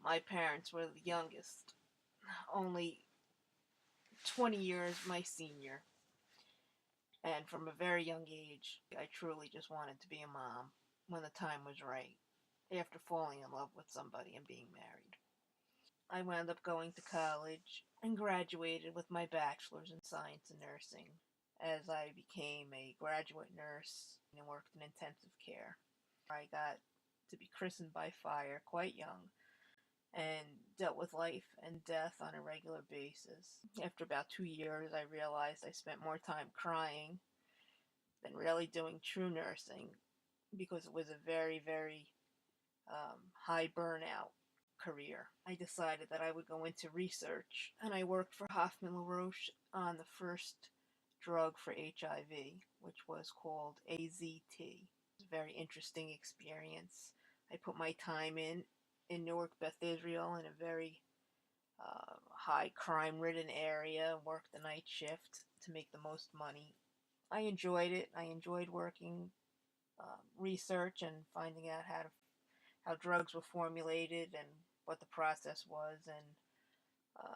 My parents were the youngest, only 20 years my senior. And from a very young age, I truly just wanted to be a mom when the time was right, after falling in love with somebody and being married. I wound up going to college and graduated with my bachelor's in science and nursing, as I became a graduate nurse and worked in intensive care. I got to be christened by fire quite young and dealt with life and death on a regular basis. After about 2 years, I realized I spent more time crying than really doing true nursing, because it was a very, very high burnout career. I decided that I would go into research, and I worked for Hoffman LaRoche on the first drug for HIV, which was called AZT. It was a very interesting experience. I put my time in Newark, Beth Israel, in a very high crime ridden area, worked the night shift to make the most money. I enjoyed it. I enjoyed working research and finding out how drugs were formulated and what the process was, and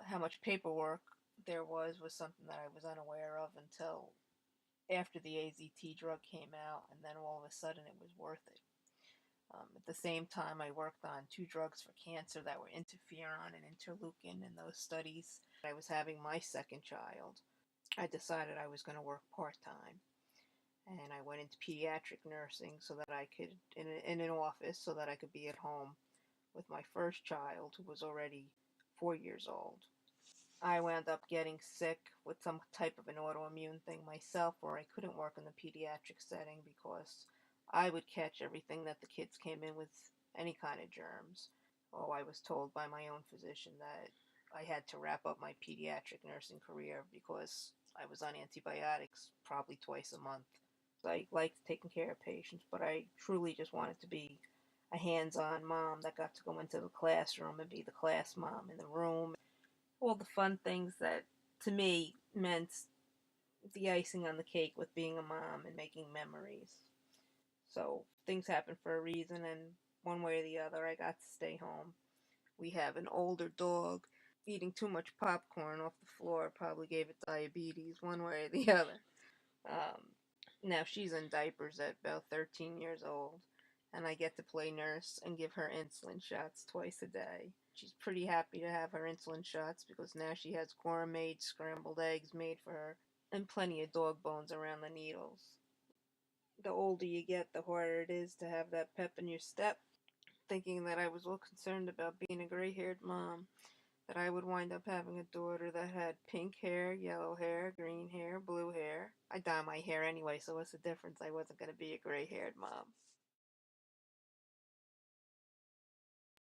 how much paperwork there was something that I was unaware of until after the AZT drug came out, and then all of a sudden it was worth it. At the same time, I worked on two drugs for cancer that were interferon and interleukin in those studies. I was having my second child. I decided I was going to work part-time, and I went into pediatric nursing so that I could, in an office, so that I could be at home with my first child, who was already 4 years old. I wound up getting sick with some type of an autoimmune thing myself, where I couldn't work in the pediatric setting because I would catch everything that the kids came in with, any kind of germs. Oh, I was told by my own physician that I had to wrap up my pediatric nursing career because I was on antibiotics probably twice a month. I liked taking care of patients, but I truly just wanted to be a hands-on mom that got to go into the classroom and be the class mom in the room. All the fun things that, to me, meant the icing on the cake with being a mom and making memories. So things happen for a reason, and one way or the other, I got to stay home. We have an older dog. Eating too much popcorn off the floor probably gave it diabetes, one way or the other. Um, Now she's in diapers at about 13 years old, and I get to play nurse and give her insulin shots twice a day. She's pretty happy to have her insulin shots because now she has gourmet scrambled eggs made for her and plenty of dog bones around the needles. The older you get, the harder it is to have that pep in your step. Thinking that I was all concerned about being a gray-haired mom, that I would wind up having a daughter that had pink hair, yellow hair, green hair, blue hair. I dye my hair anyway, so what's the difference? I wasn't going to be a gray-haired mom.